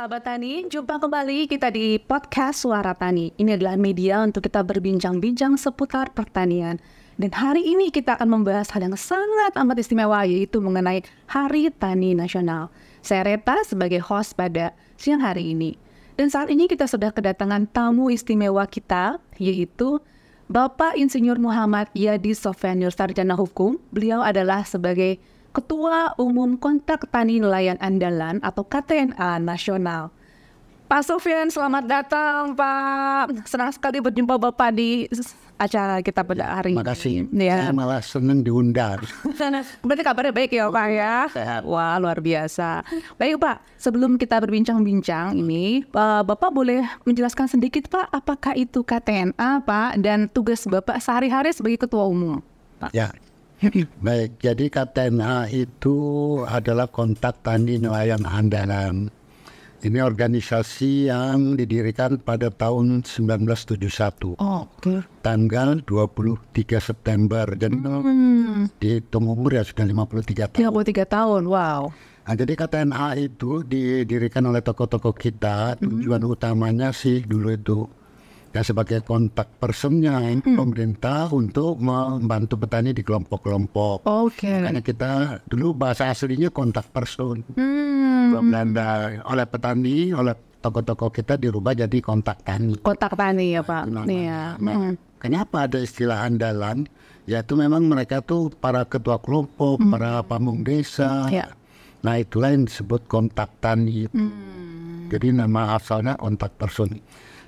Sahabat Tani, jumpa kembali kita di podcast Suara Tani. Ini adalah media untuk kita berbincang-bincang seputar pertanian. Dan hari ini kita akan membahas hal yang sangat amat istimewa, yaitu mengenai Hari Tani Nasional. Saya Reta sebagai host pada siang hari ini. Dan saat ini kita sudah kedatangan tamu istimewa kita, yaitu Bapak Insinyur Muhammad Yadi Sofyan, Sarjana Hukum. Beliau adalah sebagai Ketua Umum Kontak Tani Nelayan Andalan atau KTNA Nasional. Pak Sofyan, selamat datang Pak. Senang sekali berjumpa Bapak di acara kita pada hari ini. Terima kasih. Ya. Saya malah senang diundang. Berarti kabarnya baik ya Pak ya? Sehat. Wah, luar biasa. Baik Pak, sebelum kita berbincang-bincang ini, Bapak boleh menjelaskan sedikit Pak, apakah itu KTNA Pak, dan tugas Bapak sehari-hari sebagai Ketua Umum Pak? Ya. Baik, jadi KTNA itu adalah Kontak Tani Nelayan Andalan. Ini organisasi yang didirikan pada tahun 1971. Oh, oke. Tanggal 23 September. Jadi dihitung umur ya sudah 53 tahun. 33 tahun, wow. Nah, jadi KTNA itu didirikan oleh tokoh-tokoh kita. Tujuan utamanya sih dulu itu ya sebagai kontak personnya pemerintah untuk membantu petani di kelompok-kelompok. Oke. Makanya kita dulu bahasa aslinya kontak person. Belanda oleh petani, oleh tokoh-tokoh kita dirubah jadi kontak tani. Kontak tani ya Pak. Iya. Kenapa ada istilah andalan? Yaitu memang mereka tuh para ketua kelompok, para pamung desa. Ya. Nah itulah yang disebut kontak tani. Jadi nama asalnya kontak person.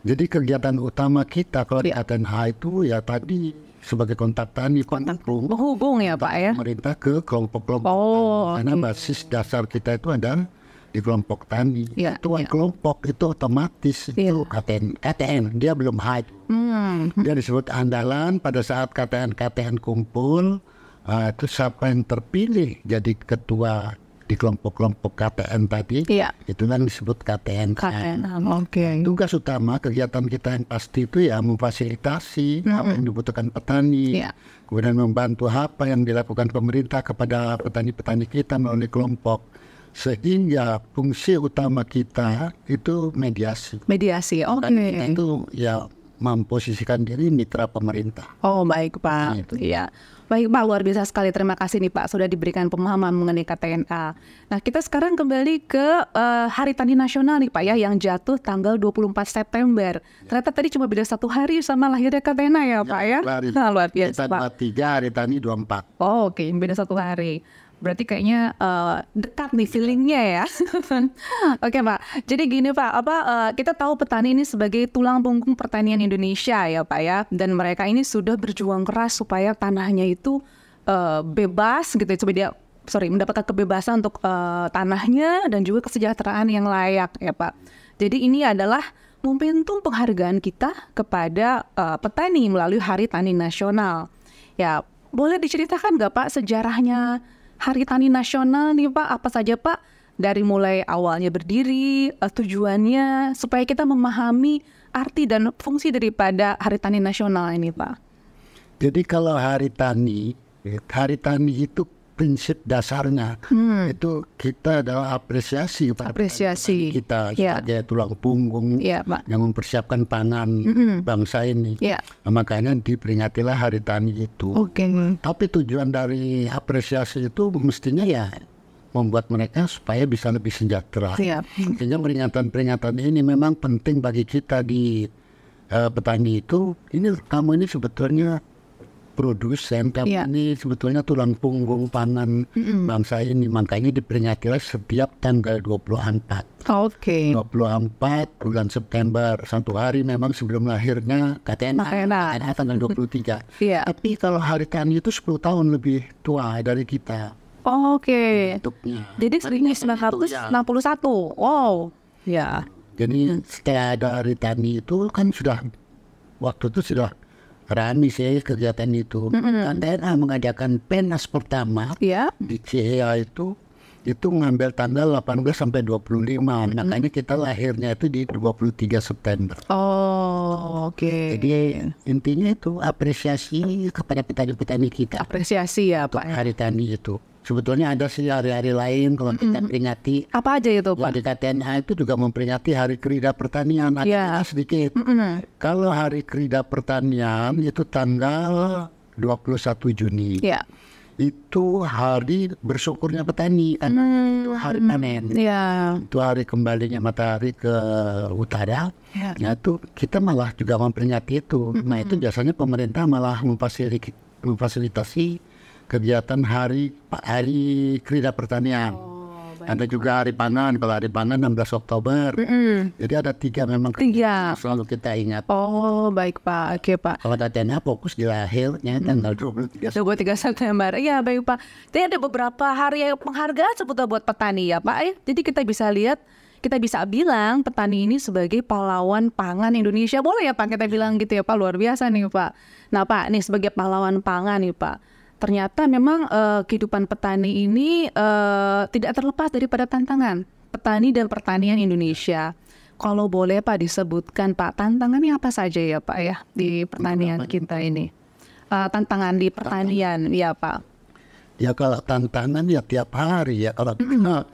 Jadi kegiatan utama kita kalau di KTNA itu ya tadi sebagai kontak tani, kontak Menghubung ya Pak ya? pemerintah ke kelompok-kelompok. Karena basis dasar kita itu ada di kelompok tani. Ya, Ketua kelompok itu otomatis itu KTN, dia belum haid. Dia disebut andalan pada saat KTN kumpul. Itu siapa yang terpilih jadi ketua di kelompok-kelompok KTN tadi, itu kan disebut KTN. Oke. Tugas utama kegiatan kita yang pasti itu ya memfasilitasi apa yang dibutuhkan petani, kemudian membantu apa yang dilakukan pemerintah kepada petani-petani kita melalui kelompok, sehingga fungsi utama kita itu mediasi. Mediasi, oke. Kita itu ya memposisikan diri mitra pemerintah. Oh baik Pak, iya. Baik Pak, luar biasa sekali. Terima kasih nih Pak sudah diberikan pemahaman mengenai KTNA. Nah kita sekarang kembali ke Hari Tani Nasional nih Pak ya, yang jatuh tanggal 24 September. Ternyata tadi cuma beda 1 hari sama lahirnya KTNA ya Pak ya? Nah, luar biasa Pak. Kita 23, Hari Tani 24. Oh oke, beda 1 hari. Berarti kayaknya dekat nih feelingnya ya. Oke Pak, jadi gini Pak, kita tahu petani ini sebagai tulang punggung pertanian Indonesia ya Pak ya, dan mereka ini sudah berjuang keras supaya tanahnya itu bebas gitu, mendapatkan kebebasan untuk tanahnya dan juga kesejahteraan yang layak ya Pak. Jadi ini adalah momentum penghargaan kita kepada petani melalui Hari Tani Nasional. Ya, boleh diceritakan nggak Pak sejarahnya Hari Tani Nasional nih Pak, apa saja Pak? Dari mulai awalnya berdiri, tujuannya, supaya kita memahami arti dan fungsi daripada Hari Tani Nasional ini Pak. Jadi kalau Hari Tani itu prinsip dasarnya itu kita adalah apresiasi kita sebagai tulang punggung yang mempersiapkan pangan bangsa ini. Nah, makanya diperingatilah Hari Tani itu. Tapi tujuan dari apresiasi itu mestinya ya membuat mereka supaya bisa lebih sejahtera. Sehingga peringatan-peringatan ini memang penting bagi kita di petani itu. Kamu ini sebetulnya produsen, ini sebetulnya tulang punggung pangan bangsa ini. Makanya diperingatilah setiap tanggal 24. 24 bulan September, 1 hari memang sebelum lahirnya KTNA tanggal 23. Tapi kalau Hari Tani itu 10 tahun lebih tua dari kita. Bentuknya. Jadi 1961. Wow. Ya. Jadi setelah ada Hari Tani itu kan waktu itu sudah rame sih kegiatan itu. KTNA mengadakan PENAS pertama di CEA itu ngambil tanggal 18 sampai 25. Makanya kita lahirnya itu di 23 September. Jadi intinya itu apresiasi kepada petani-petani kita. Apresiasi ya Pak. Hari Tani itu. sebetulnya ada sih hari-hari lain kalau kita peringati. Apa aja itu Pak? Di KTNH itu juga memperingati Hari Kerida Pertanian. Ada sedikit. Kalau Hari Kerida Pertanian itu tanggal 21 Juni. Itu hari bersyukurnya petani kan, itu hari panen, itu hari kembalinya matahari ke utara. Nah itu kita malah juga memperingati itu. Nah itu biasanya pemerintah malah memfasilitasi kegiatan hari Kerida Pertanian. Ada juga hari pangan, kalau hari pangan 16 Oktober. Jadi ada 3 memang selalu kita ingat. Oh baik Pak, oke Pak. Kalau KTNH fokus di lahirnya tanggal 23 September. Ya baik Pak. Jadi ada beberapa hari penghargaan seputar buat petani ya Pak ya. Jadi kita bisa lihat, kita bisa bilang petani ini sebagai pahlawan pangan Indonesia. Boleh ya Pak kita bilang gitu ya Pak, luar biasa nih Pak. Nah Pak, nih sebagai pahlawan pangan nih Pak, ternyata memang kehidupan petani ini tidak terlepas daripada tantangan petani dan pertanian Indonesia. Kalau boleh Pak disebutkan Pak, tantangannya apa saja ya Pak ya di pertanian kita ini? Tantangan di pertanian ya Pak. Ya kalau tantangan ya tiap hari ya karena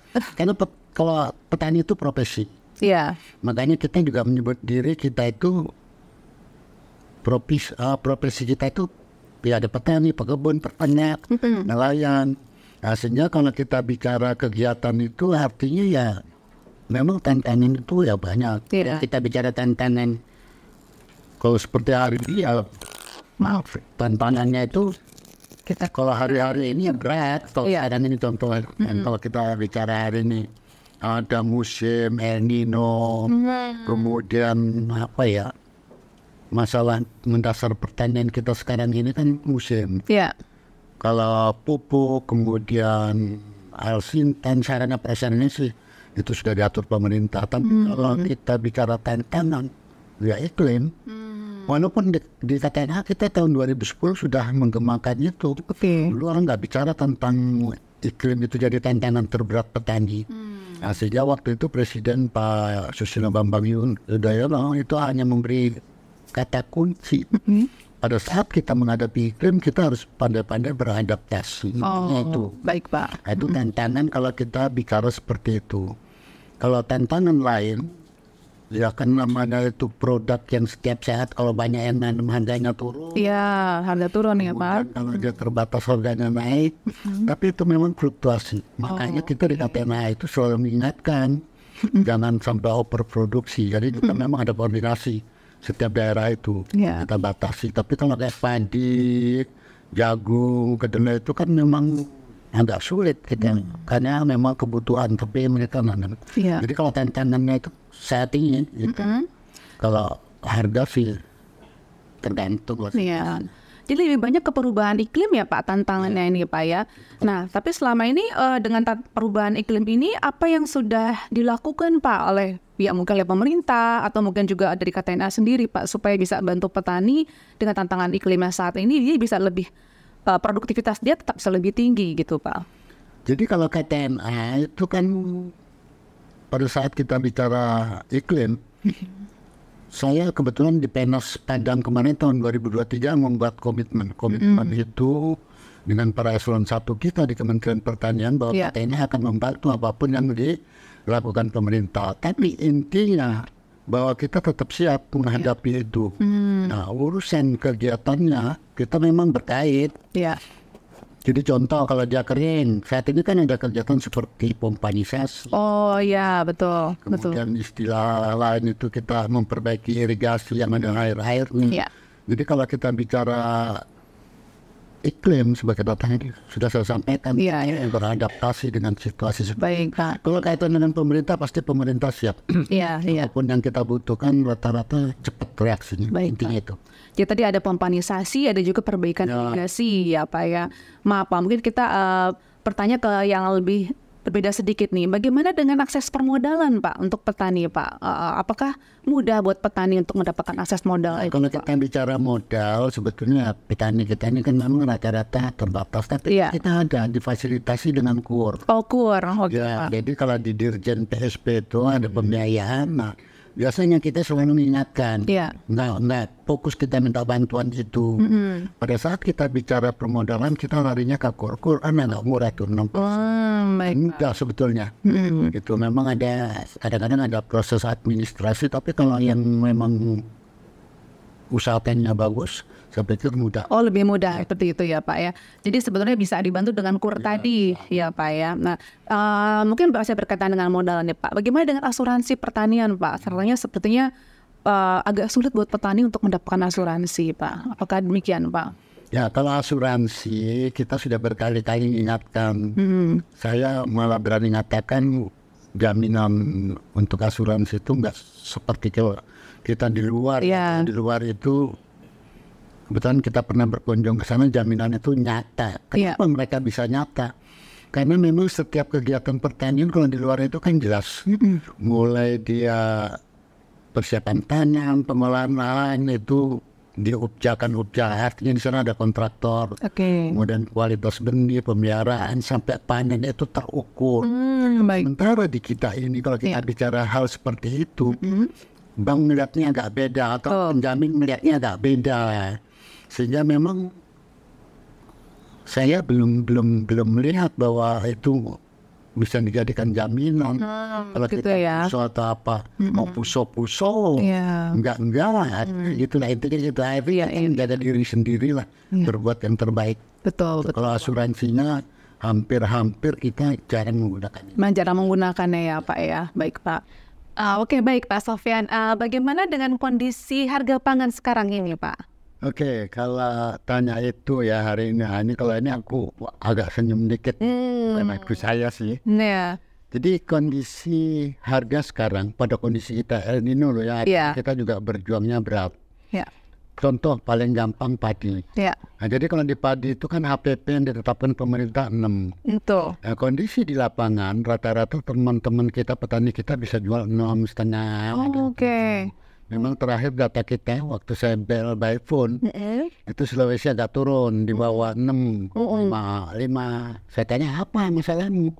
kalau petani itu profesi. Makanya kita juga menyebut diri kita itu profesi kita itu ya ada petani, pekebun, peternak, nelayan. Nah, sehingga kalau kita bicara kegiatan itu artinya ya memang tantangan itu ya banyak. Kita bicara tantangan, kalau seperti hari ini ya maaf, tantangannya itu kita kalau hari-hari ini ya berat. Kalau keadaan ini contohnya, kalau kita bicara hari ini ada musim El Nino, kemudian apa ya? Masalah mendasar pertanian kita sekarang ini kan musim. Kalau pupuk, kemudian alsintan, sarana prasarana sih itu sudah diatur pemerintah. Tapi kalau kita bicara tantangan, ya iklim. Walaupun di KTNH kita tahun 2010 sudah mengembangkan itu. Dulu orang nggak bicara tentang iklim itu jadi tantangan terberat petani. Nah, sejak waktu itu Presiden Pak Susilo Bambang Yudhoyono itu hanya memberi kata kunci. Pada saat kita menghadapi iklim, kita harus pandai-pandai beradaptasi. Itu baik Pak. Itu tantangan kalau kita bicara seperti itu. Kalau tantangan lain, ya kan namanya itu produk yang setiap saat kalau banyak yang nanam harganya turun. Harga turun ya Pak. Kalau dia terbatas harganya naik, tapi itu memang fluktuasi. Makanya kita di KTNH itu selalu mengingatkan jangan sampai overproduksi. Jadi kita memang ada koordinasi. Setiap daerah itu kita batasi. Tapi kalau kayak padi, jagung, kedelai itu kan memang agak sulit kita, karena memang kebutuhan tapi mereka nanam. Jadi kalau tantangannya itu saat ini, kalau harga sih tergantung. Jadi lebih banyak ke perubahan iklim ya Pak tantangannya ini Pak ya. Nah tapi selama ini dengan perubahan iklim ini apa yang sudah dilakukan Pak oleh mungkin oleh pemerintah atau mungkin juga dari KTNH sendiri Pak supaya bisa bantu petani dengan tantangan iklimnya saat ini dia bisa lebih produktivitas dia tetap bisa lebih tinggi gitu Pak. Jadi kalau KTNH itu kan pada saat kita bicara iklim, saya kebetulan di Penas Padang kemarin tahun 2023 membuat komitmen itu dengan para eselon 1 kita di Kementerian Pertanian bahwa KTNH akan membantu apapun yang dilakukan pemerintah. Tapi intinya bahwa kita tetap siap menghadapi itu. Nah, urusan kegiatannya kita memang berkait. Jadi contoh kalau dia kering, saat ini kan ada kegiatan seperti pompanisasi. Betul. Kemudian istilah lain itu kita memperbaiki irigasi yang ada air-air. Jadi kalau kita bicara iklim sebagai datanya sudah saya sampaikan, beradaptasi dengan situasi seperti baik Pak. Kalau kaitan dengan pemerintah pasti pemerintah siap. Apapun yang kita butuhkan rata-rata cepat reaksinya. Intinya itu. Jadi tadi ada pompanisasi, ada juga perbaikan irigasi ya Pak ya. Maaf Pak, mungkin kita bertanya ke yang lebih berbeda sedikit nih. Bagaimana dengan akses permodalan Pak untuk petani Pak? Apakah mudah buat petani untuk mendapatkan akses modal? Kalau kita bicara modal, sebetulnya petani kita ini kan memang rata-rata terbatas. Tapi kita ada difasilitasi dengan KUR. KUR. Jadi kalau di Dirjen PSP itu ada pembiayaan. Nah, biasanya kita selalu mengingatkan, nggak fokus kita minta bantuan itu. Pada saat kita bicara permodalan, kita larinya ke Quran, nggak murah tuh, enggak sebetulnya. Itu memang ada, kadang-kadang ada proses administrasi, tapi kalau yang memang usahanya bagus, saya pikir mudah. Oh, lebih mudah seperti itu ya Pak ya. Jadi sebetulnya bisa dibantu dengan KUR tadi ya Pak ya. Nah, mungkin saya berkaitan dengan modal nih Pak. Bagaimana dengan asuransi pertanian Pak? Sepertinya agak sulit buat petani untuk mendapatkan asuransi Pak. Apakah demikian Pak? Ya, kalau asuransi kita sudah berkali-kali ingatkan. Saya malah berani mengatakan jaminan untuk asuransi itu nggak seperti kita di luar. Di luar itu kebetulan kita pernah berkunjung ke sana, jaminan itu nyata. Kenapa mereka bisa nyata? Karena memang setiap kegiatan pertanian kalau di luar itu kan jelas. Mulai dia persiapan tanam, pengolahan lahan itu diupjakan artinya di sana ada kontraktor. Kemudian kualitas benih, pemeliharaan sampai panen itu terukur. Sementara di kita ini kalau kita bicara hal seperti itu, bank melihatnya agak beda atau penjamin melihatnya agak beda. Sehingga memang saya belum melihat bahwa itu bisa dijadikan jaminan. Kalau gitu kita suatu apa mau puso-puso, enggak itulah itu ada diri sendirilah berbuat yang terbaik. Betul. Kalau asuransinya hampir kita jarang menggunakannya. Jarang menggunakannya ya Pak ya. Baik Pak. Oke, baik Pak Sofyan. Bagaimana dengan kondisi harga pangan sekarang ini Pak? Oke, kalau tanya itu ya hari ini kalau ini aku agak senyum dikit karena itu saya sih. Jadi kondisi harga sekarang pada kondisi kita El Nino loh ya, kita juga berjuangnya berat. Contoh paling gampang padi. Nah, jadi kalau di padi itu kan HPP yang ditetapkan pemerintah 6. Nah, kondisi di lapangan rata-rata teman-teman kita petani kita bisa jual 6,5. Memang terakhir data kita waktu saya bel by phone itu Sulawesi agak turun di bawah 6, 5. Saya tanya apa masalahmu?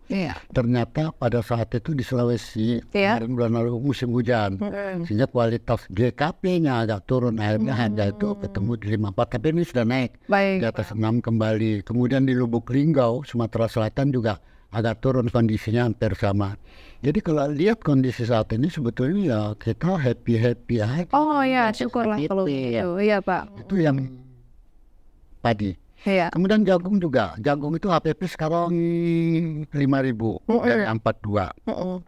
Ternyata pada saat itu di Sulawesi bulan lalu musim hujan, sehingga kualitas GKP-nya agak turun. Akhirnya harga itu ketemu di 54, tapi ini sudah naik di atas 6 kembali. Kemudian di Lubuk Linggau, Sumatera Selatan juga agak turun, kondisinya hampir sama. Jadi kalau lihat kondisi saat ini sebetulnya ya kita happy aja. Oh ya, syukurlah kalau gitu. Iya Pak. Itu yang padi. Kemudian jagung juga. Jagung itu HPP sekarang 5.000 dari 42.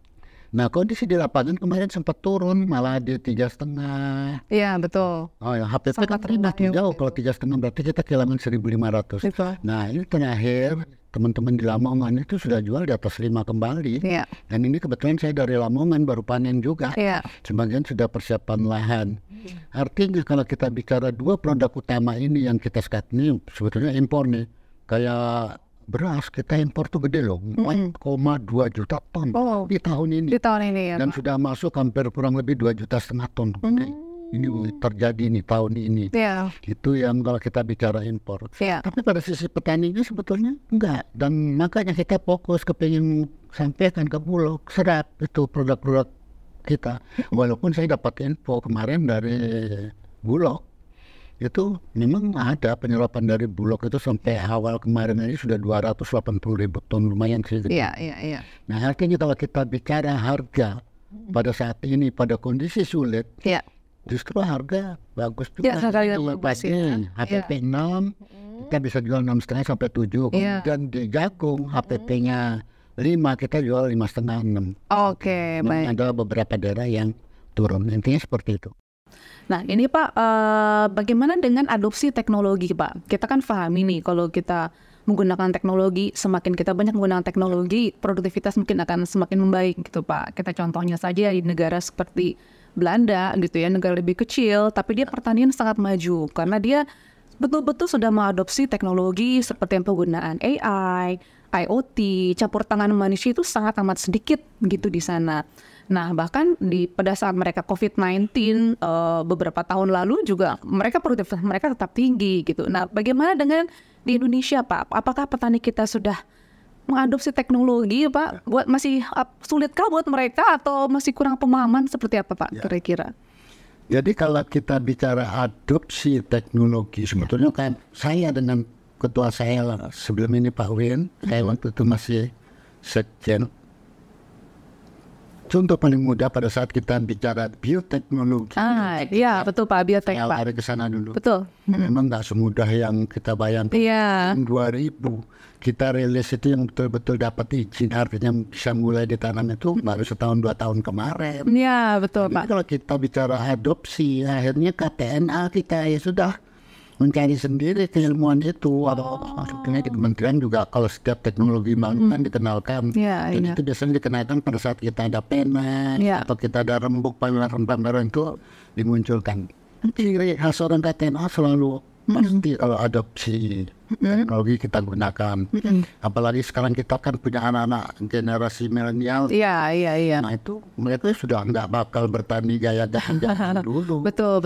Nah kondisi di lapangan kemarin sempat turun malah di 3,5. Iya betul. Oh ya, HPP kan rendah jauh. Kalau 3,5 berarti kita kehilangan 1.500. Nah ini terakhir teman-teman di Lamongan itu sudah jual di atas 5 kembali. Dan ini kebetulan saya dari Lamongan baru panen juga. Sebagian sudah persiapan lahan. Artinya kalau kita bicara dua produk utama ini yang kita sekat ini sebetulnya impor nih. Kayak beras kita impor tuh gede loh, 4,2 juta ton di tahun ini. Ya, dan Pak. sudah masuk hampir kurang lebih 2,5 juta ton. Ini terjadi nih tahun ini. Itu yang kalau kita bicara impor. Tapi pada sisi petaninya sebetulnya enggak. Dan makanya kita fokus kepingin sampaikan ke Bulog, serap itu produk-produk kita. Walaupun saya dapat info kemarin dari Bulog, itu memang ada penyerapan dari Bulog itu sampai awal kemarin ini sudah 280.000 ton, lumayan sih. Nah artinya kalau kita bicara harga pada saat ini pada kondisi sulit, justru harga bagus juga. HPP 6 kita bisa jual 6,5 sampai 7. Kemudian di jagung HPP-nya 5 kita jual 5,5 6. Baik. Ada beberapa daerah yang turun. Intinya seperti itu. Nah ini Pak, bagaimana dengan adopsi teknologi Pak? Kita kan pahami nih kalau kita menggunakan teknologi, semakin kita banyak menggunakan teknologi, produktivitas mungkin akan semakin membaik gitu Pak. Kita contohnya saja di negara seperti Belanda gitu ya, negara lebih kecil, tapi dia pertanian sangat maju karena dia betul-betul sudah mengadopsi teknologi seperti yang penggunaan AI, IoT, campur tangan manusia itu sangat amat sedikit gitu di sana. Nah bahkan pada saat mereka COVID-19 beberapa tahun lalu juga produktivitas mereka tetap tinggi gitu. Nah bagaimana dengan di Indonesia Pak? Apakah petani kita sudah mengadopsi teknologi Pak? Buat masih sulitkah buat mereka atau masih kurang pemahaman seperti apa Pak kira-kira? Jadi kalau kita bicara adopsi teknologi, sebetulnya kan saya dengan ketua saya sebelum ini Pak Win, saya waktu itu masih sekjen. Contoh paling mudah pada saat kita bicara bioteknologi. Iya betul Pak, biotek Pak. Ada ke sana dulu. Betul. Memang nggak semudah yang kita bayangkan. Iya. 2000 kita rilis itu yang betul-betul dapat izin, artinya bisa mulai ditanam itu baru setahun 2 tahun kemarin. Iya betul Pak. Kalau kita bicara adopsi, akhirnya KTNA kita ya sudah mencari sendiri keilmuan itu. Atau maksudnya di kementerian juga kalau setiap teknologi baru kan dikenalkan. Dan itu biasanya dikenalkan pada saat kita ada pena atau kita ada rembuk pameran itu dimunculkan. Ciri khas orang KTNA selalu pasti kalau adopsi teknologi kita gunakan. Apalagi sekarang kita kan punya anak-anak generasi milenial. Iya. Nah itu mereka sudah nggak bakal bertani gaya dulu. Betul.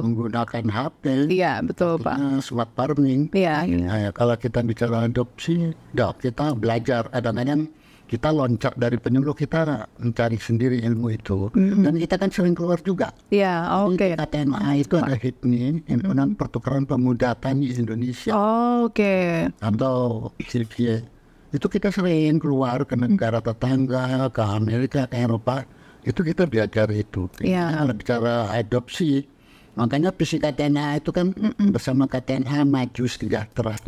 Menggunakan HP. Iya betul Pak. Smart farming. Iya. Nah, kalau kita bicara adopsi, kita belajar. Kadang-kadang kita loncat dari penyuluh, kita mencari sendiri ilmu itu. Dan kita kan sering keluar juga. Iya, oke. KTNA itu ada HIPMI, Himpunan Pertukaran Pemuda Tani Indonesia. Atau CPA. Itu kita sering keluar ke negara tetangga, ke Amerika, ke Eropa. Itu kita belajar itu. Kalau bicara adopsi, makanya visi KTNA itu kan bersama KTNA maju sejahtera.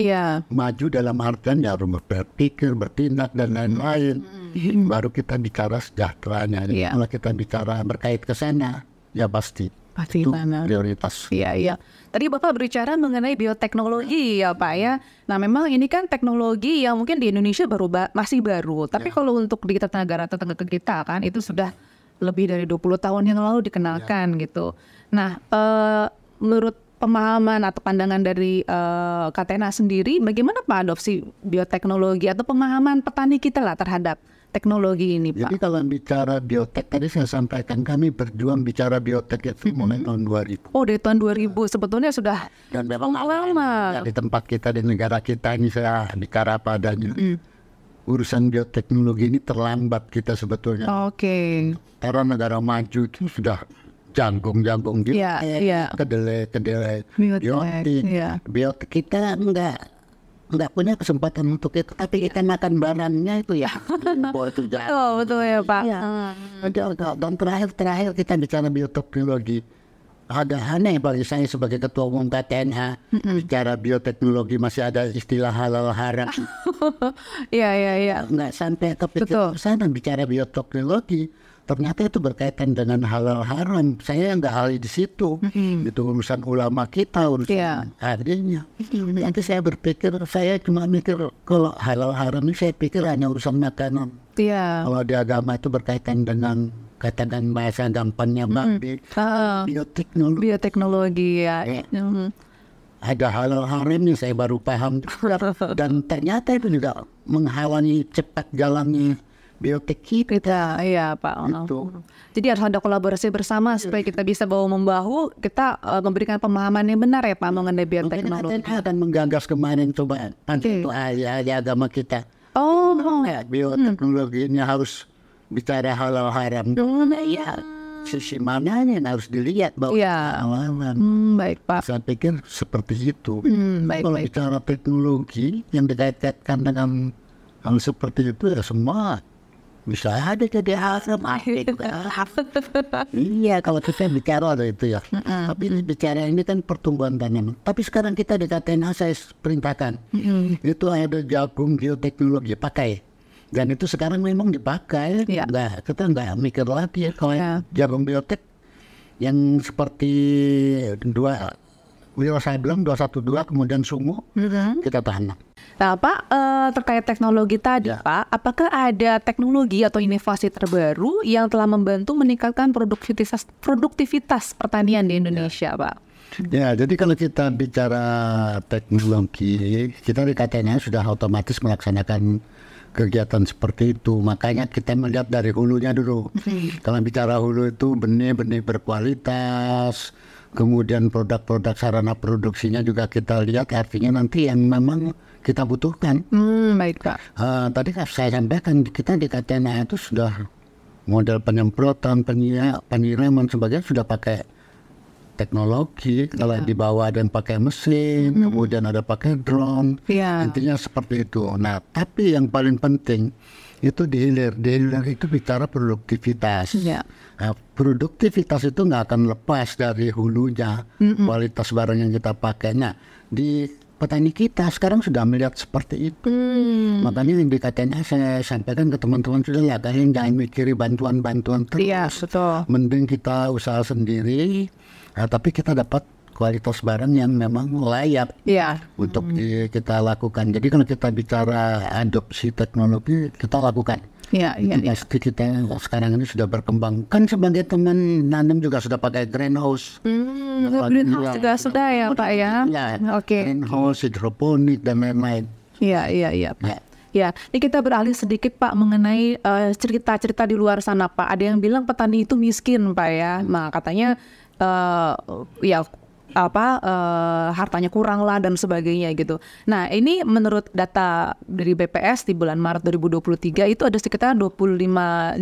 Maju dalam artian ya berpikir, bertindak dan lain-lain. Baru kita bicara sejahteranya. Kalau kita bicara berkait ke sana, ya pasti itu prioritas. Iya. Tadi Bapak berbicara mengenai bioteknologi ya Pak ya. Nah memang ini kan teknologi yang mungkin di Indonesia masih baru. Tapi kalau untuk di negara tetangga kita kan itu sudah lebih dari 20 tahun yang lalu dikenalkan gitu. Nah, menurut pemahaman atau pandangan dari KTNA sendiri, bagaimana Pak adopsi bioteknologi atau pemahaman petani kita lah terhadap teknologi ini Pak? Jadi kalau bicara biotek, tadi saya sampaikan kami berjuang bicara biotek itu mulai tahun 2000. Oh dari tahun 2000, sebetulnya sudah dan memang lama. Di tempat kita, di negara kita ini saya bicara padanya. Urusan bioteknologi ini terlambat kita sebetulnya. Karena negara maju itu sudah jagung gitu. Kedelai, biotek kita enggak punya kesempatan untuk itu, tapi kita makan barangnya itu ya. Betul ya Pak. Dan terakhir kita bicara bioteknologi. Agak aneh bagi saya sebagai ketua umum KTNA, bicara bioteknologi masih ada istilah halal haram. Iya. Nggak sampai kepikir sana bicara bioteknologi. Ternyata itu berkaitan dengan halal haram. Saya nggak ahli di situ. Itu urusan ulama kita, urusan adanya. Nanti saya berpikir, saya cuma mikir kalau halal haram ini saya pikir hanya urusan makanan. Kalau di agama itu berkaitan dengan katakan bahasa gampangnya bioteknologi ya. Ada halal haram yang saya baru paham. Dan ternyata itu juga menghalangi cepat jalannya biotek kita. Iya Pak. Jadi harus ada kolaborasi bersama supaya kita bisa bahu-membahu, kita memberikan pemahaman yang benar ya Pak mengenai bioteknologi. Mungkin akan menggagas kemarin coba itu agama kita. Bioteknologinya harus bicara halal haram. Sisi mana yang harus dilihat bahwa baik Pak. Saya pikir seperti itu. Kalau bicara teknologi yang dikaitkan dengan hal seperti itu ya semua bisa ada jadi haram. Iya kalau kita bicara ada itu ya. Tapi bicara ini kan pertumbuhan tanaman. Tapi sekarang kita di KTNA saya perintahkan itu ada jagung bioteknologi pakai. Dan itu sekarang memang dipakai. Kita nggak mikir lagi ya kalau jagung biotek yang seperti saya bilang 212 kemudian sungguh kita tanam. Nah Pak, terkait teknologi tadi Pak, apakah ada teknologi atau inovasi terbaru yang telah membantu meningkatkan produktivitas pertanian di Indonesia Pak? Ya, jadi kalau kita bicara teknologi, kita di KTNA sudah otomatis melaksanakan kegiatan seperti itu. Makanya kita melihat dari hulunya dulu. Kalau bicara hulu itu benih-benih berkualitas, kemudian produk-produk sarana produksinya juga kita lihat, artinya nanti yang memang kita butuhkan. Baik Pak. Tadi saya sampaikan kita di KTNA itu sudah model penyemprotan, penyiraman sebagainya sudah pakai teknologi. Kalau di bawah ada yang pakai mesin, kemudian ada pakai drone, intinya seperti itu. Nah, tapi yang paling penting itu di hilir itu bicara produktivitas. Nah, produktivitas itu nggak akan lepas dari hulunya, kualitas barang yang kita pakai. Nah, di petani kita sekarang sudah melihat seperti itu. Makanya yang di KTNA saya sampaikan ke teman-teman, sudah lah, kalian jangan mikiri bantuan-bantuan terus. Mending kita usaha sendiri, tapi kita dapat kualitas barang yang memang layak untuk kita lakukan. Jadi kalau kita bicara adopsi teknologi, kita lakukan. Kita sekarang ini sudah berkembang. Kan sebagai teman nanam juga sudah pakai greenhouse. Greenhouse juga sudah ya Pak ya. Greenhouse, hidroponik dan lain-lain. Ya, ini kita beralih sedikit Pak mengenai cerita-cerita di luar sana Pak. Ada yang bilang petani itu miskin Pak ya. Nah katanya hartanya kurang lah dan sebagainya gitu. Nah ini menurut data dari BPS di bulan Maret 2023 itu ada sekitar 25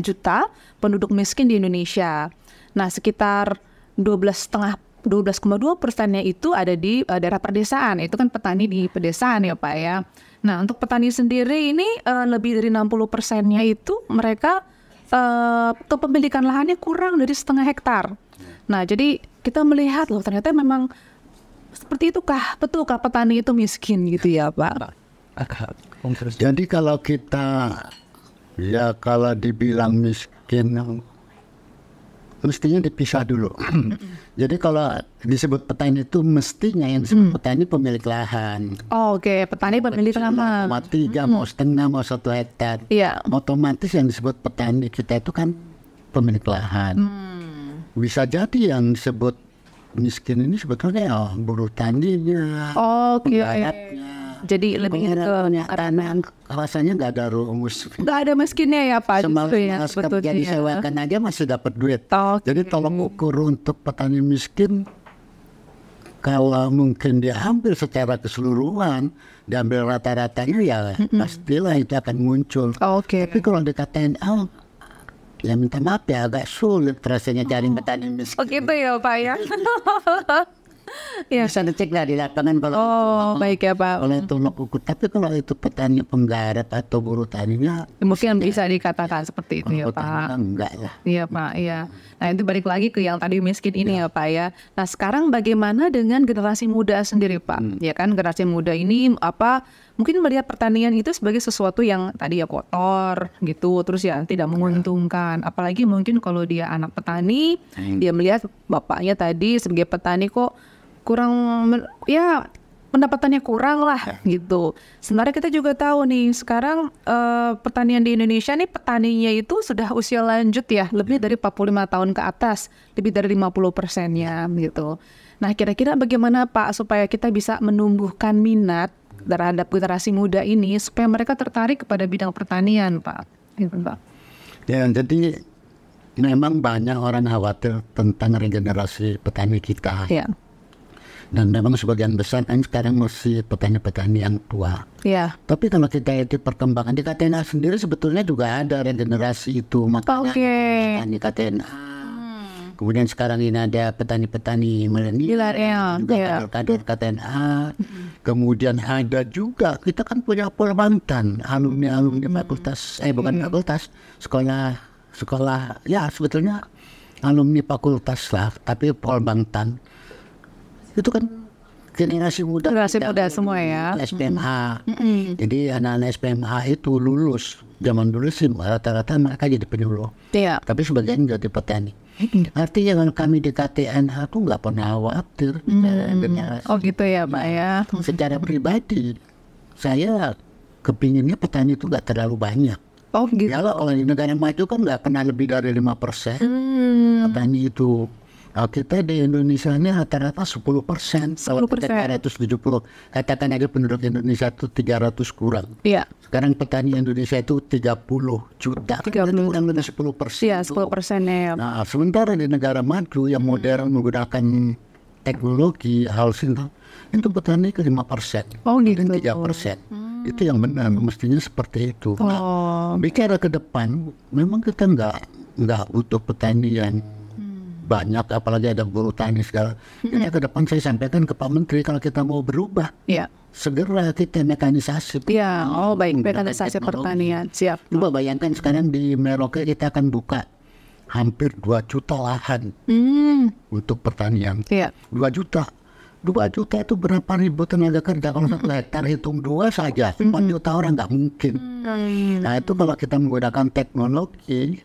juta penduduk miskin di Indonesia. Nah sekitar 12,2%-nya itu ada di daerah pedesaan. Itu kan petani di pedesaan ya Pak ya. Nah untuk petani sendiri ini lebih dari 60%-nya itu mereka kepemilikan lahannya kurang dari 0,5 hektar. Nah, jadi kita melihat loh ternyata memang seperti itukah, betulkah petani itu miskin gitu ya Pak? Jadi kalau kita kalau dibilang miskin, mestinya dipisah dulu. Jadi kalau disebut petani itu mestinya yang disebut petani pemilik lahan. Petani pemilik lahan. Mau 3, mau 0,5, mau 1 hektar. Otomatis yang disebut petani kita itu kan pemilik lahan. Bisa jadi yang disebut miskin ini sebetulnya buruh taninya, penggarapnya. Jadi lebih karena kawasannya nggak ada rumus. Nggak ada miskinnya ya Pak. Sebetulnya disewakan aja masih dapat duit. Jadi tolong ukur untuk petani miskin, kalau mungkin diambil secara keseluruhan, diambil rata-ratanya ya pastilah itu akan muncul. Tapi kalau dikatain ya minta maaf ya, agak sulit rasanya cari petani miskin. Gitu ya Pak ya. Bisa dicek lah di lapangan kalau baik ya Pak. Oleh tolok ukur. Tapi kalau itu petani penggarap atau buruh taninya mungkin bisa dikatakan seperti itu ya Pak. Enggak lah. Iya Pak, iya. Nah itu balik lagi ke yang tadi miskin ini ya Pak ya. Nah sekarang bagaimana dengan generasi muda sendiri Pak? Ya kan generasi muda ini mungkin melihat pertanian itu sebagai sesuatu yang tadi ya kotor gitu, terus ya tidak menguntungkan. Apalagi mungkin kalau dia anak petani, dia melihat bapaknya tadi sebagai petani kok kurang, pendapatannya kurang lah gitu. Sebenarnya kita juga tahu nih sekarang pertanian di Indonesia nih petaninya itu sudah usia lanjut ya, lebih dari 45 tahun ke atas, lebih dari 50%-nya gitu. Nah kira-kira bagaimana Pak supaya kita bisa menumbuhkan minat terhadap generasi muda ini supaya mereka tertarik kepada bidang pertanian Pak? Gitu Pak. Ya jadi memang banyak orang khawatir tentang regenerasi petani kita. Dan memang sebagian besar kan sekarang masih petani-petani yang tua. Tapi kalau kita lihat perkembangan di KTNA sendiri sebetulnya juga ada regenerasi itu. Makanya petani KTNA. Kemudian sekarang ini ada petani-petani milenial, juga kader KTNA. Kemudian ada juga kita kan punya Polbantan, alumni fakultas, sekolah ya sebetulnya alumni fakultas lah, tapi Polbantan. Itu kan generasi muda semua ya. SPMA. Jadi anak-anak SPMA itu lulus zaman dulu sih rata-rata mereka jadi penyuluh. Tapi sebagian jadi petani. Artinya kalau kami di KTNA tuh nggak pernah khawatir. Gitu ya Pak ya. Secara pribadi saya kepinginnya petani itu nggak terlalu banyak. Gitu. Kalau di negara maju kan nggak pernah lebih dari 5%. Petani itu. Kita di Indonesia ini rata-rata 10%. 370. Katakan aja penduduk Indonesia itu 300 kurang. Sekarang petani Indonesia itu 30 juta. 30. Kurang lebih 10%. 10%-nya ya. Nah, sementara di negara maju yang modern menggunakan teknologi hal sinta itu petani ke 5%, oh gitu, 3%. Itu yang benar, mestinya seperti itu. Nah, bicara ke depan, memang kita nggak butuh petani yang banyak, apalagi ada buruh tani segala. Jadi ke depan saya sampaikan ke Pak Menteri, kalau kita mau berubah, segera kita mekanisasi. Ya, baik, mekanisasi pertanian, siap. Coba bayangkan sekarang di Merauke kita akan buka hampir 2 juta lahan untuk pertanian. 2 juta. 2 juta itu berapa ribu tenaga kerja? Kalau 1 hektar hitung 2 saja, 4 juta orang nggak mungkin. Nah itu kalau kita menggunakan teknologi,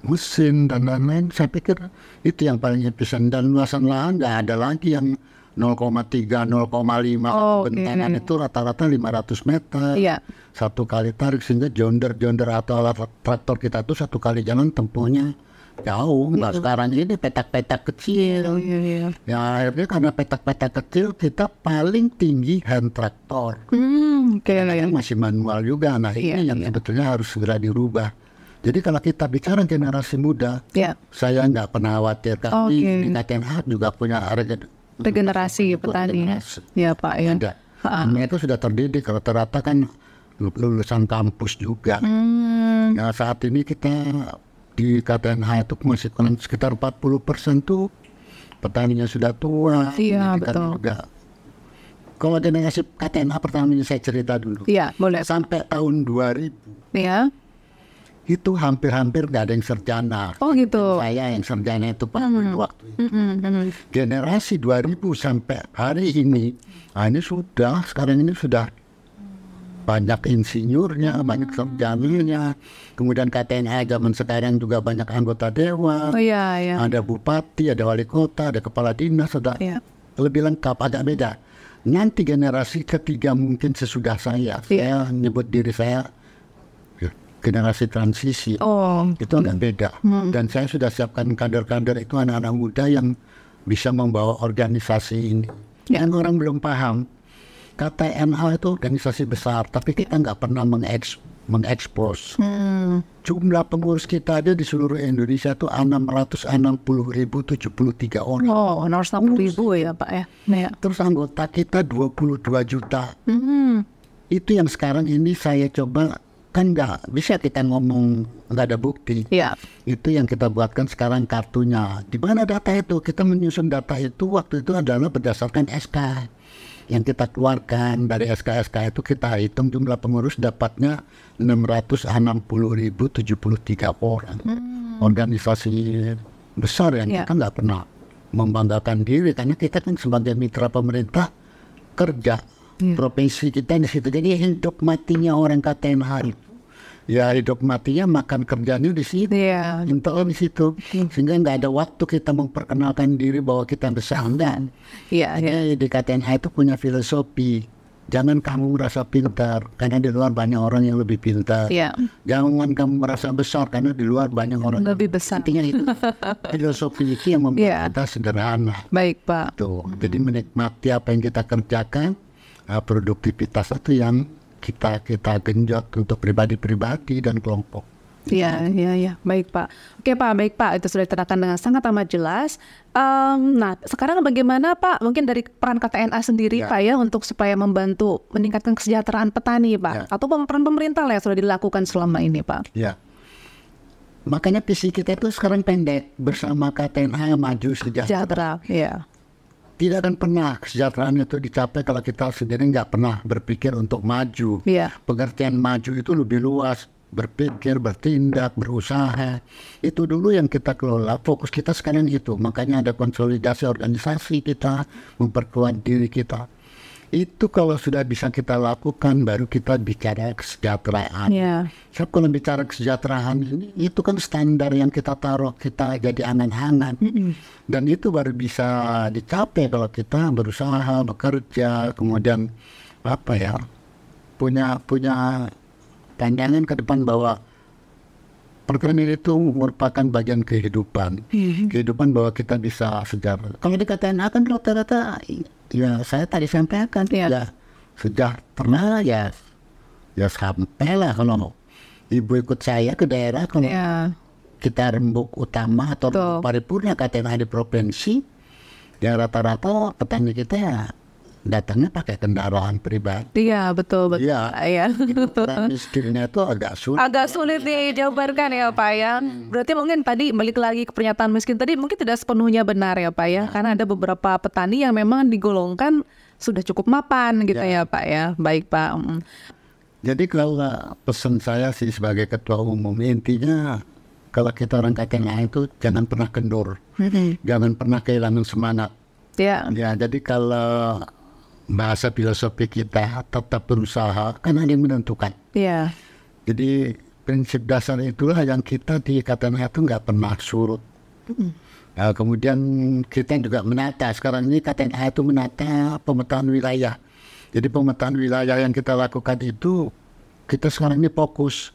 mesin dan lain-lain, saya pikir itu yang paling efisien. Dan luasan lahan nggak ada lagi yang 0,3, 0,5 bentangan itu rata-rata 500 meter. Satu kali tarik, sehingga jonder atau alat traktor kita itu satu kali jalan tempuhnya jauh. Nah sekarang ini petak-petak kecil. Ya akhirnya karena petak-petak kecil kita paling tinggi hand traktor. Masih manual juga. Nah ini yang sebetulnya harus segera dirubah. Jadi kalau kita bicara generasi muda, saya nggak pernah khawatir. Kami di KTNH juga punya regenerasi petani. Ya Pak ya. Mereka sudah terdidik, rata-rata kan lulusan kampus juga. Nah saat ini kita di KTNH itu masih sekitar 40% tuh petaninya sudah tua. Iya betul. Juga. Kalau generasi KTNH pertama ini saya cerita dulu. Iya boleh. Sampai tahun 2000. Itu hampir-hampir nggak ada yang sarjana. Oh gitu. Saya yang sarjana itu waktu itu. Generasi 2000 sampai hari ini, ini sekarang ini sudah banyak insinyurnya, banyak sarjananya. Kemudian KTNH zaman sekarang juga banyak anggota dewan. Ada bupati, ada wali kota, ada kepala dinas, ada lebih lengkap, agak beda. Nanti generasi ketiga mungkin sesudah saya nyebut diri saya generasi transisi. Itu agak beda. Dan saya sudah siapkan kader-kader itu anak-anak muda yang bisa membawa organisasi ini. Yang orang belum paham, KTNH itu organisasi besar, tapi kita nggak pernah mengekspos. Jumlah pengurus kita ada di seluruh Indonesia itu 660.073 orang. 660.000 ya Pak ya. Terus anggota kita 22 juta. Itu yang sekarang ini saya coba, kan nggak bisa kita ngomong nggak ada bukti. Itu yang kita buatkan sekarang kartunya. Di mana data itu? Kita menyusun data itu waktu itu adalah berdasarkan SK yang kita keluarkan. Dari SK itu kita hitung jumlah pengurus, dapatnya 660.073 orang. Organisasi besar yang kita nggak pernah membanggakan diri, karena kita kan sebagai mitra pemerintah kerja. Profesi kita di situ. Jadi hidup matinya orang KTNH itu, ya hidup matinya makan kerjanya di situ. Di situ. Sehingga nggak ada waktu kita memperkenalkan diri bahwa kita besar. Di KTNH itu punya filosofi, jangan kamu merasa pintar karena di luar banyak orang yang lebih pintar. Jangan kamu merasa besar karena di luar banyak orang lebih besar. Intinya itu filosofi itu yang membuat kita sederhana. Baik Pak. Jadi menikmati apa yang kita kerjakan. Produktivitas itu yang kita genjot untuk pribadi-pribadi dan kelompok. Baik Pak. Oke Pak, baik Pak, itu sudah diterangkan dengan sangat amat jelas. Nah sekarang bagaimana Pak, mungkin dari peran KTNH sendiri Pak ya, untuk supaya membantu meningkatkan kesejahteraan petani Pak, atau peran pemerintah lah yang sudah dilakukan selama ini Pak. Makanya visi kita itu sekarang pendek, bersama KTNH maju sejahtera. Tidak akan pernah kesejahteraan itu dicapai kalau kita sendiri nggak pernah berpikir untuk maju. Pengertian maju itu lebih luas, berpikir, bertindak, berusaha. Itu dulu yang kita kelola, fokus kita sekarang itu. Makanya ada konsolidasi organisasi kita, memperkuat diri kita. Itu kalau sudah bisa kita lakukan, baru kita bicara kesejahteraan. Sebab kalau bicara kesejahteraan ini, itu kan standar yang kita taruh, kita jadi angan-angan. Dan itu baru bisa dicapai kalau kita berusaha, bekerja, kemudian punya pandangan ke depan bahwa pertanian itu merupakan bagian kehidupan. Kehidupan bahwa kita bisa sejarah. Kalau dikatakan akan rata-rata, saya tadi sampaikan, sejahtera ya sampailah. Kalau ibu ikut saya ke daerah, kalau kita rembuk utama atau paripurna KTNH di provinsi, Ya rata-rata petani kita ya datangnya pakai kendaraan pribadi. Iya, betul. Iya. Miskinnya itu agak sulit. Agak sulit dijabarkan ya Pak ya. Berarti mungkin tadi balik lagi ke pernyataan miskin tadi mungkin tidak sepenuhnya benar ya Pak ya. Karena ada beberapa petani yang memang digolongkan sudah cukup mapan gitu ya Pak ya. Baik Pak. Jadi kalau pesan saya sih sebagai ketua umum, intinya kalau kita orang KTNA itu jangan pernah kendor. Jangan pernah kehilangan semangat. Ya, jadi kalau bahasa filosofi kita tetap berusaha, kan ada yang menentukan. Iya. Jadi prinsip dasar itulah yang kita di KTNA itu nggak pernah surut. Kemudian kita juga menata, sekarang ini KTNA itu menata pemetaan wilayah. Jadi pemetaan wilayah yang kita lakukan itu, kita sekarang ini fokus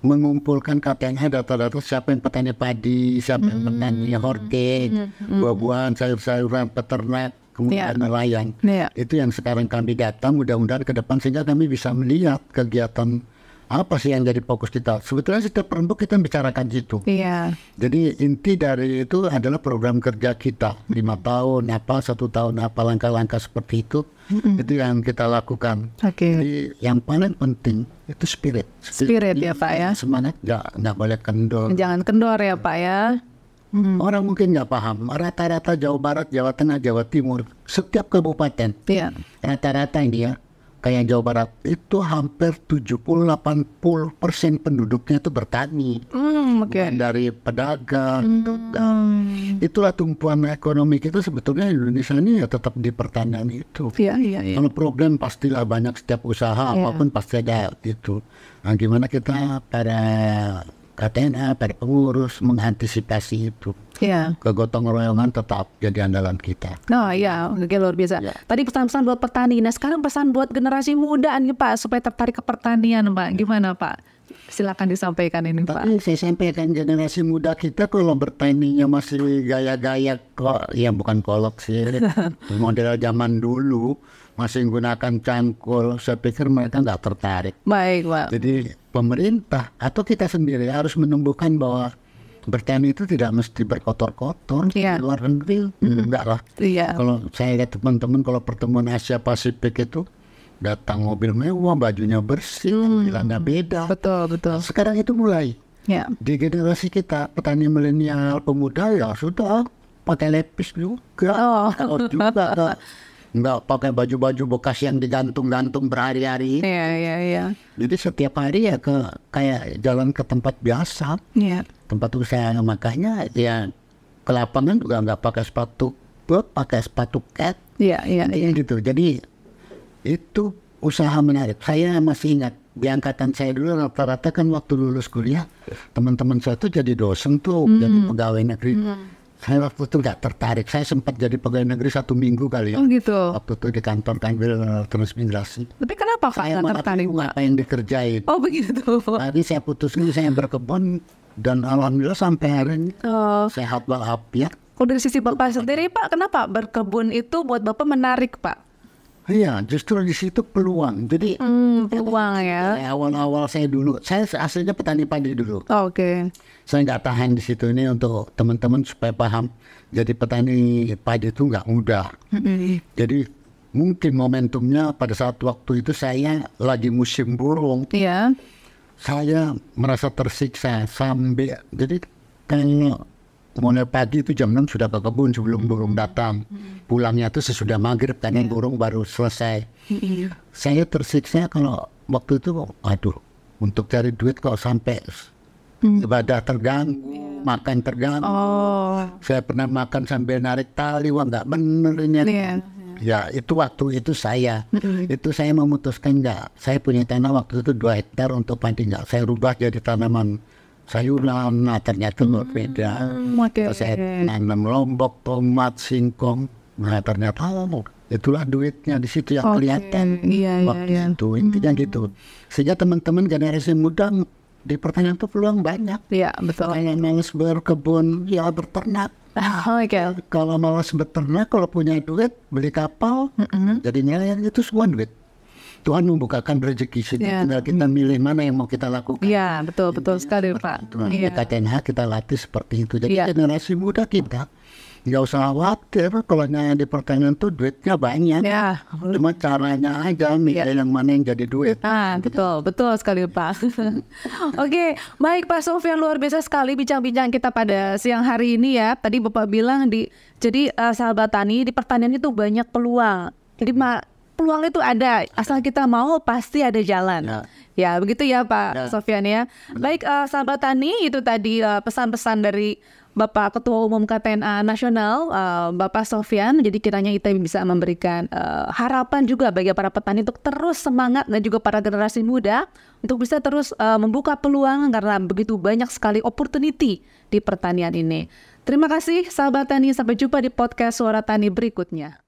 mengumpulkan KTNA data-data siapa yang petani padi, siapa yang petani horti, buah-buahan, sayur-sayuran, peternak, kemudian nelayan. Itu yang sekarang kami datang, mudah-mudahan ke depan sehingga kami bisa melihat kegiatan apa sih yang jadi fokus kita. Sebetulnya setiap perempuan kita bicarakan itu. Jadi inti dari itu adalah program kerja kita 5 tahun apa, 1 tahun apa, langkah-langkah seperti itu. Itu yang kita lakukan. Jadi yang paling penting itu spirit ya Pak ya. Semangat nggak boleh kendor. Jangan kendor ya Pak ya. Orang mungkin nggak paham, rata-rata Jawa Barat, Jawa Tengah, Jawa Timur, setiap kabupaten, rata-rata dia kayak Jawa Barat itu hampir 70-80% penduduknya itu bertani, dari pedagang. Itulah tumpuan ekonomi kita sebetulnya Indonesia ini ya tetap di pertanian itu. Kalau problem pastilah banyak, setiap usaha apapun pasti ada itu. Nah, gimana kita para KTNA, pada pengurus mengantisipasi itu. Kegotong royongan tetap jadi andalan kita. Oke, luar biasa. Tadi pesan-pesan buat petani. Nah sekarang pesan buat generasi muda nih Pak, supaya tertarik ke pertanian Pak. Gimana Pak? Silakan disampaikan ini Pak. Saya sampaikan generasi muda kita kalau bertaninya masih gaya-gaya kok, ya bukan kolok sih, model zaman dulu. Masih menggunakan cangkul, saya pikir mereka nggak tertarik. Baik Pak. Jadi pemerintah atau kita sendiri harus menumbuhkan bahwa bertani itu tidak mesti berkotor-kotor di luar negeri. Enggak lah. Kalau saya lihat teman-teman kalau pertemuan Asia Pasifik itu datang mobil mewah, bajunya bersih, bilangnya beda. Betul. Sekarang itu mulai. Di generasi kita petani milenial pemuda ya sudah pakai lepis juga. Juga nggak pakai baju-baju bekas yang digantung-gantung berhari-hari. Jadi setiap hari ya kayak jalan ke tempat biasa, tempat usaha. Makanya ya ke lapangan juga nggak pakai sepatu boot, pakai sepatu cat. Gitu. Jadi itu usaha menarik. Saya masih ingat di angkatan saya dulu rata-rata kan waktu lulus kuliah teman-teman saya tuh jadi dosen tuh, jadi pegawai negeri. Saya waktu itu nggak tertarik. Saya sempat jadi pegawai negeri 1 minggu kali ya. Gitu. Waktu itu di kantor Kanwil Transmigrasi. Tapi kenapa Pak nggak tertarik? Apa yang dikerjain. Begitu. Tadi saya putuskan saya berkebun dan alhamdulillah sampai hari ini sehat walafiat. Dari sisi Bapak sendiri Pak, kenapa berkebun itu buat Bapak menarik Pak? Iya, justru di situ peluang. Jadi peluang ya. Awal-awal saya aslinya petani padi dulu. Saya nggak tahan di situ ini untuk teman-teman supaya paham. Jadi petani padi itu nggak mudah. Jadi mungkin momentumnya pada saat waktu itu saya lagi musim burung. Saya merasa tersiksa sampai jadi kalau mulai pagi itu jam 6 sudah ke kebun sebelum burung datang. Pulangnya itu sesudah maghrib karena burung baru selesai. Saya tersiksa kalau waktu itu, untuk cari duit kok sampai ibadah terganggu, makan terganggu. Saya pernah makan sambil narik tali, nggak bener ini. Ya itu waktu itu saya memutuskan saya punya tanah waktu itu 2 hektar untuk padi, saya rubah jadi tanaman sayuran. Nah ternyata berbeda. Saya nanam lombok, tomat, singkong. Nah ternyata itulah duitnya di situ yang kelihatan. Waktu itu intinya gitu. Sehingga teman-teman generasi muda di pertanian itu peluang banyak. Betul. Kayak malas berkebun, ya berternak. Kalau malas berternak, kalau punya duit beli kapal, jadi nelayan, itu semua duit. Tuhan membukakan rezeki, tinggal kita milih mana yang mau kita lakukan. Betul sekali Pak. KTNH kita latih seperti itu. Jadi generasi muda kita nggak usah khawatir kalau di pertanian tuh duitnya banyak. Ya. Cuma caranya aja yang mana yang jadi duit. Betul sekali Pak. Oke, baik Pak Sofyan, luar biasa sekali bincang-bincang kita pada siang hari ini ya. Tadi Bapak bilang jadi sahabat tani di pertanian itu banyak peluang. Jadi peluang itu ada, asal kita mau pasti ada jalan. Ya begitu ya Pak Sofyan ya. Baik sahabat tani, itu tadi pesan-pesan dari Bapak Ketua Umum KTNA Nasional, Bapak Sofyan. Jadi kiranya kita bisa memberikan harapan juga bagi para petani untuk terus semangat, dan juga para generasi muda untuk bisa terus membuka peluang, karena begitu banyak sekali opportunity di pertanian ini. Terima kasih sahabat tani, sampai jumpa di podcast Suara Tani berikutnya.